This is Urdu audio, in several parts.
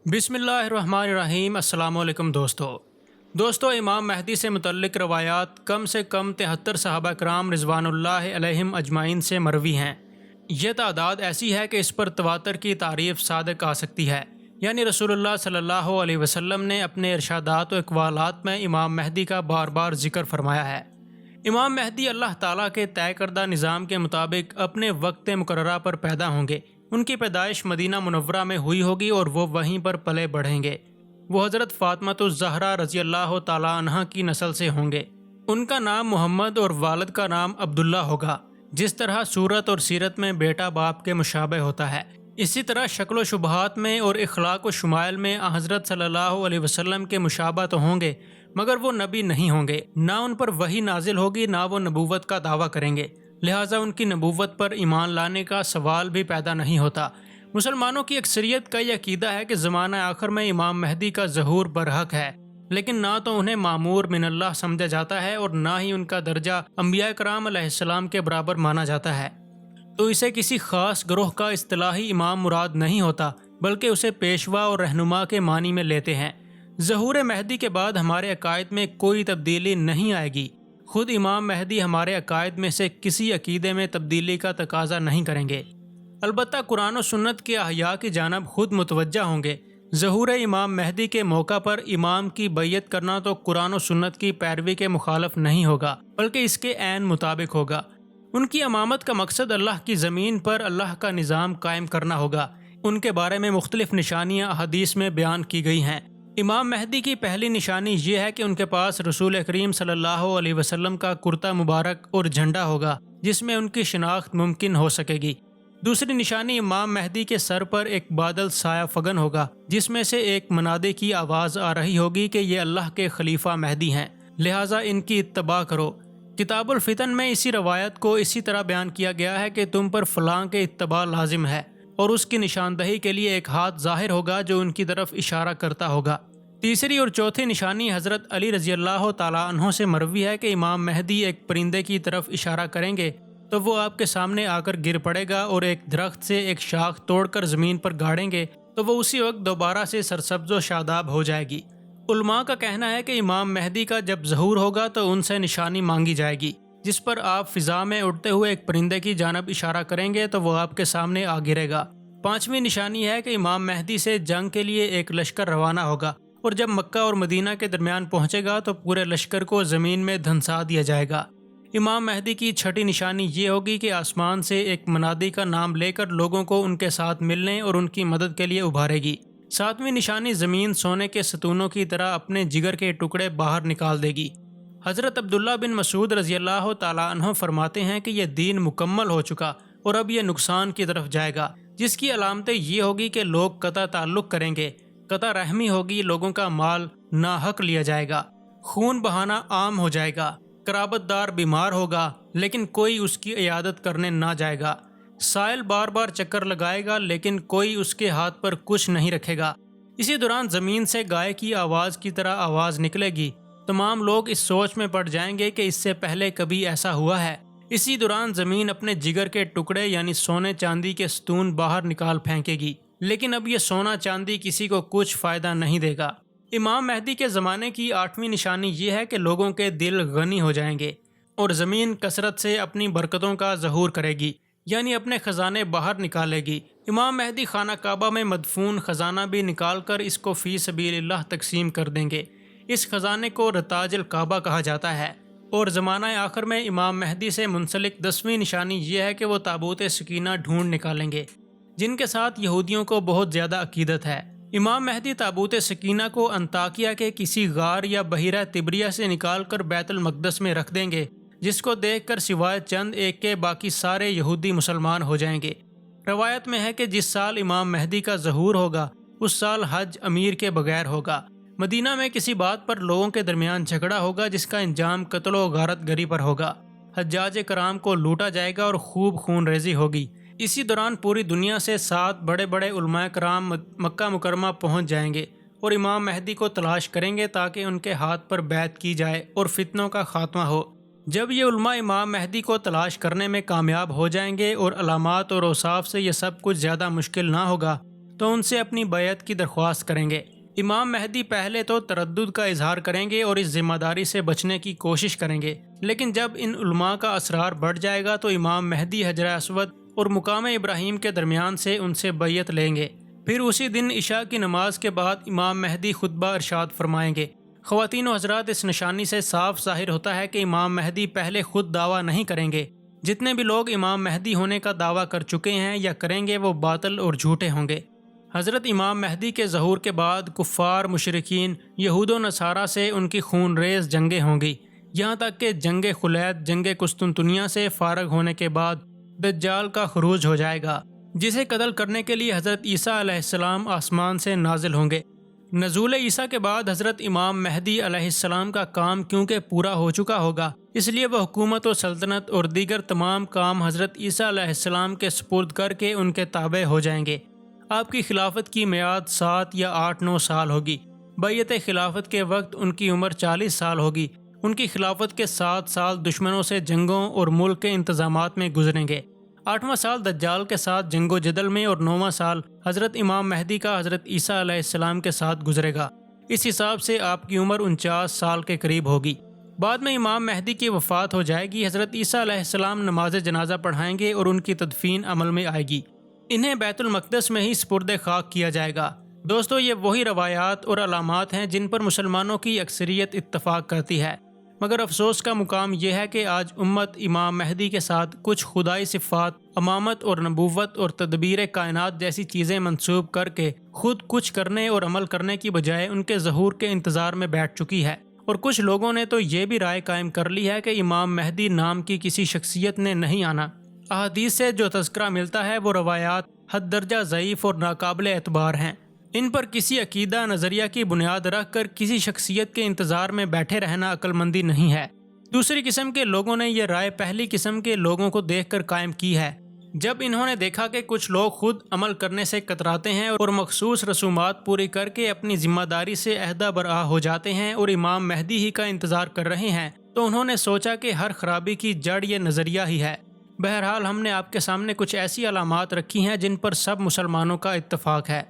بسم اللہ الرحمن الرحیم۔ السلام علیکم دوستو امام مہدی سے متعلق روایات کم سے کم 73 صحابہ کرام رضوان اللہ علیہم اجمعین سے مروی ہیں۔ یہ تعداد ایسی ہے کہ اس پر تواتر کی تعریف صادق آ سکتی ہے، یعنی رسول اللہ صلی اللہ علیہ وسلم نے اپنے ارشادات و اقوالات میں امام مہدی کا بار بار ذکر فرمایا ہے۔ امام مہدی اللہ تعالیٰ کے طے کردہ نظام کے مطابق اپنے وقت مقررہ پر پیدا ہوں گے۔ ان کی پیدائش مدینہ منورہ میں ہوئی ہوگی اور وہ وہیں پر پلے بڑھیں گے۔ وہ حضرت فاطمۃ الزہرا رضی اللہ تعالیٰ عنہا کی نسل سے ہوں گے۔ ان کا نام محمد اور والد کا نام عبداللہ ہوگا۔ جس طرح صورت اور سیرت میں بیٹا باپ کے مشابہ ہوتا ہے، اسی طرح شکل و شبہات میں اور اخلاق و شمائل میں حضرت صلی اللہ علیہ وسلم کے مشابہ تو ہوں گے، مگر وہ نبی نہیں ہوں گے، نہ ان پر وحی نازل ہوگی، نہ وہ نبوت کا دعویٰ کریں گے، لہٰذا ان کی نبوت پر ایمان لانے کا سوال بھی پیدا نہیں ہوتا۔ مسلمانوں کی اکثریت کا یہ عقیدہ ہے کہ زمانہ آخر میں امام مہدی کا ظہور برحق ہے، لیکن نہ تو انہیں مامور من اللہ سمجھا جاتا ہے اور نہ ہی ان کا درجہ انبیاء کرام علیہ السلام کے برابر مانا جاتا ہے، تو اسے کسی خاص گروہ کا اصطلاحی امام مراد نہیں ہوتا، بلکہ اسے پیشوا اور رہنما کے معنی میں لیتے ہیں۔ ظہور مہدی کے بعد ہمارے عقائد میں کوئی تبدیلی نہیں آئے گی۔ خود امام مہدی ہمارے عقائد میں سے کسی عقیدے میں تبدیلی کا تقاضا نہیں کریں گے، البتہ قرآن و سنت کے احیاء کی جانب خود متوجہ ہوں گے۔ ظہور امام مہدی کے موقع پر امام کی بیعت کرنا تو قرآن و سنت کی پیروی کے مخالف نہیں ہوگا، بلکہ اس کے عین مطابق ہوگا۔ ان کی امامت کا مقصد اللہ کی زمین پر اللہ کا نظام قائم کرنا ہوگا۔ ان کے بارے میں مختلف نشانیاں احادیث میں بیان کی گئی ہیں۔ امام مہدی کی پہلی نشانی یہ ہے کہ ان کے پاس رسول کریم صلی اللہ علیہ وسلم کا کرتا مبارک اور جھنڈا ہوگا، جس میں ان کی شناخت ممکن ہو سکے گی۔ دوسری نشانی امام مہدی کے سر پر ایک بادل سایہ فگن ہوگا، جس میں سے ایک منادے کی آواز آ رہی ہوگی کہ یہ اللہ کے خلیفہ مہدی ہیں، لہٰذا ان کی اتباع کرو۔ کتاب الفتن میں اسی روایت کو اسی طرح بیان کیا گیا ہے کہ تم پر فلاں کے اتباع لازم ہے، اور اس کی نشاندہی کے لیے ایک ہاتھ ظاہر ہوگا جو ان کی طرف اشارہ کرتا ہوگا۔ تیسری اور چوتھی نشانی حضرت علی رضی اللہ تعالیٰ عنہ سے مروی ہے کہ امام مہدی ایک پرندے کی طرف اشارہ کریں گے تو وہ آپ کے سامنے آ کر گر پڑے گا، اور ایک درخت سے ایک شاخ توڑ کر زمین پر گاڑیں گے تو وہ اسی وقت دوبارہ سے سرسبز و شاداب ہو جائے گی۔ علماء کا کہنا ہے کہ امام مہدی کا جب ظہور ہوگا تو ان سے نشانی مانگی جائے گی، جس پر آپ فضا میں اڑتے ہوئے ایک پرندے کی جانب اشارہ کریں گے تو وہ آپ کے سامنے آ گرے گا۔ پانچویں نشانی ہے کہ امام مہدی سے جنگ کے لیے ایک لشکر روانہ ہوگا، اور جب مکہ اور مدینہ کے درمیان پہنچے گا تو پورے لشکر کو زمین میں دھنسا دیا جائے گا۔ امام مہدی کی چھٹی نشانی یہ ہوگی کہ آسمان سے ایک منادی کا نام لے کر لوگوں کو ان کے ساتھ ملنے اور ان کی مدد کے لیے ابھارے گی۔ ساتویں نشانی زمین سونے کے ستونوں کی طرح اپنے جگر کے ٹکڑے باہر نکال دے گی۔ حضرت عبداللہ بن مسعود رضی اللہ تعالیٰ عنہ فرماتے ہیں کہ یہ دین مکمل ہو چکا اور اب یہ نقصان کی طرف جائے گا، جس کی علامتیں یہ ہوگی کہ لوگ قطع تعلق کریں گے، قطع رحمی ہوگی، لوگوں کا مال ناحق لیا جائے گا، خون بہانا عام ہو جائے گا، قرابت دار بیمار ہوگا لیکن کوئی اس کی عیادت کرنے نہ جائے گا، سائل بار بار چکر لگائے گا لیکن کوئی اس کے ہاتھ پر کچھ نہیں رکھے گا۔ اسی دوران زمین سے گائے کی آواز کی طرح آواز نکلے گی۔ تمام لوگ اس سوچ میں پڑ جائیں گے کہ اس سے پہلے کبھی ایسا ہوا ہے۔ اسی دوران زمین اپنے جگر کے ٹکڑے یعنی سونے چاندی کے ستون باہر نکال پھینکے گی، لیکن اب یہ سونا چاندی کسی کو کچھ فائدہ نہیں دے گا۔ امام مہدی کے زمانے کی آٹھویں نشانی یہ ہے کہ لوگوں کے دل غنی ہو جائیں گے اور زمین کثرت سے اپنی برکتوں کا ظہور کرے گی، یعنی اپنے خزانے باہر نکالے گی۔ امام مہدی خانہ کعبہ میں مدفون خزانہ بھی نکال کر اس کو فی سبیل اللہ تقسیم کر دیں گے۔ اس خزانے کو رتاج الکعبہ کہا جاتا ہے۔ اور زمانہ آخر میں امام مہدی سے منسلک 10ویں نشانی یہ ہے کہ وہ تابوت سکینہ ڈھونڈ نکالیں گے، جن کے ساتھ یہودیوں کو بہت زیادہ عقیدت ہے۔ امام مہدی تابوت سکینہ کو انطاکیہ کے کسی غار یا بحیرہ تبریہ سے نکال کر بیت المقدس میں رکھ دیں گے، جس کو دیکھ کر سوائے چند ایک کے باقی سارے یہودی مسلمان ہو جائیں گے۔ روایت میں ہے کہ جس سال امام مہدی کا ظہور ہوگا اس سال حج امیر کے بغیر ہوگا۔ مدینہ میں کسی بات پر لوگوں کے درمیان جھگڑا ہوگا جس کا انجام قتل و غارت گری پر ہوگا۔ حجاج کرام کو لوٹا جائے گا اور خوب خون ریزی ہوگی۔ اسی دوران پوری دنیا سے 7 بڑے بڑے علماء کرام مکہ مکرمہ پہنچ جائیں گے اور امام مہدی کو تلاش کریں گے تاکہ ان کے ہاتھ پر بیعت کی جائے اور فتنوں کا خاتمہ ہو۔ جب یہ علماء امام مہدی کو تلاش کرنے میں کامیاب ہو جائیں گے اور علامات اور اوصاف سے یہ سب کچھ زیادہ مشکل نہ ہوگا تو ان سے اپنی بیعت کی درخواست کریں گے۔ امام مہدی پہلے تو تردد کا اظہار کریں گے اور اس ذمہ داری سے بچنے کی کوشش کریں گے، لیکن جب ان علماء کا اسرار بڑھ جائے گا تو امام مہدی حجر اسود اور مقام ابراہیم کے درمیان سے ان سے بیعت لیں گے۔ پھر اسی دن عشاء کی نماز کے بعد امام مہدی خطبہ ارشاد فرمائیں گے۔ خواتین و حضرات، اس نشانی سے صاف ظاہر ہوتا ہے کہ امام مہدی پہلے خود دعویٰ نہیں کریں گے۔ جتنے بھی لوگ امام مہدی ہونے کا دعویٰ کر چکے ہیں یا کریں گے وہ باطل اور جھوٹے ہوں گے۔ حضرت امام مہدی کے ظہور کے بعد کفار، مشرکین، یہود و نصارہ سے ان کی خون ریز جنگیں ہوں گی، یہاں تک کہ جنگ خلید، جنگ قسطنطنیہ سے فارغ ہونے کے بعد دجال کا خروج ہو جائے گا، جسے قتل کرنے کے لیے حضرت عیسیٰ علیہ السلام آسمان سے نازل ہوں گے۔ نزول عیسیٰ کے بعد حضرت امام مہدی علیہ السلام کا کام کیونکہ پورا ہو چکا ہوگا، اس لیے وہ حکومت و سلطنت اور دیگر تمام کام حضرت عیسیٰ علیہ السلام کے سپرد کر کے ان کے تابع ہو جائیں گے۔ آپ کی خلافت کی میعاد 7 یا 8-9 سال ہوگی۔ بیعت خلافت کے وقت ان کی عمر 40 سال ہوگی۔ ان کی خلافت کے 7 سال دشمنوں سے جنگوں اور ملک کے انتظامات میں گزریں گے۔ 8واں سال دجال کے ساتھ جنگ و جدل میں اور 9واں سال حضرت امام مہدی کا حضرت عیسیٰ علیہ السلام کے ساتھ گزرے گا۔ اس حساب سے آپ کی عمر 49 سال کے قریب ہوگی۔ بعد میں امام مہدی کی وفات ہو جائے گی۔ حضرت عیسیٰ علیہ السلام نماز جنازہ پڑھائیں گے اور ان کی تدفین عمل میں آئے گی۔ انہیں بیت المقدس میں ہی سپرد خاک کیا جائے گا۔ دوستو، یہ وہی روایات اور علامات ہیں جن پر مسلمانوں کی اکثریت اتفاق کرتی ہے، مگر افسوس کا مقام یہ ہے کہ آج امت امام مہدی کے ساتھ کچھ خدائی صفات، امامت اور نبوت اور تدبیر کائنات جیسی چیزیں منسوب کر کے خود کچھ کرنے اور عمل کرنے کی بجائے ان کے ظہور کے انتظار میں بیٹھ چکی ہے، اور کچھ لوگوں نے تو یہ بھی رائے قائم کر لی ہے کہ امام مہدی نام کی کسی شخصیت نے نہیں آنا۔ احادیث سے جو تذکرہ ملتا ہے وہ روایات حد درجہ ضعیف اور ناقابل اعتبار ہیں۔ ان پر کسی عقیدہ نظریہ کی بنیاد رکھ کر کسی شخصیت کے انتظار میں بیٹھے رہنا عقل مندی نہیں ہے۔ دوسری قسم کے لوگوں نے یہ رائے پہلی قسم کے لوگوں کو دیکھ کر قائم کی ہے، جب انہوں نے دیکھا کہ کچھ لوگ خود عمل کرنے سے کتراتے ہیں اور مخصوص رسومات پوری کر کے اپنی ذمہ داری سے عہدہ برآ ہو جاتے ہیں اور امام مہدی ہی کا انتظار کر رہے ہیں، تو انہوں نے سوچا کہ ہر خرابی کی جڑ یہ نظریہ ہی ہے۔ بہرحال ہم نے آپ کے سامنے کچھ ایسی علامات رکھی ہیں جن پر سب مسلمانوں کا اتفاق ہے۔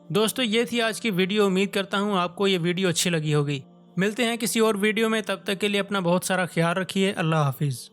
دوستو، یہ تھی آج کی ویڈیو۔ امید کرتا ہوں آپ کو یہ ویڈیو اچھی لگی ہوگی۔ ملتے ہیں کسی اور ویڈیو میں، تب تک کے لیے اپنا بہت سارا خیال رکھیے۔ اللہ حافظ۔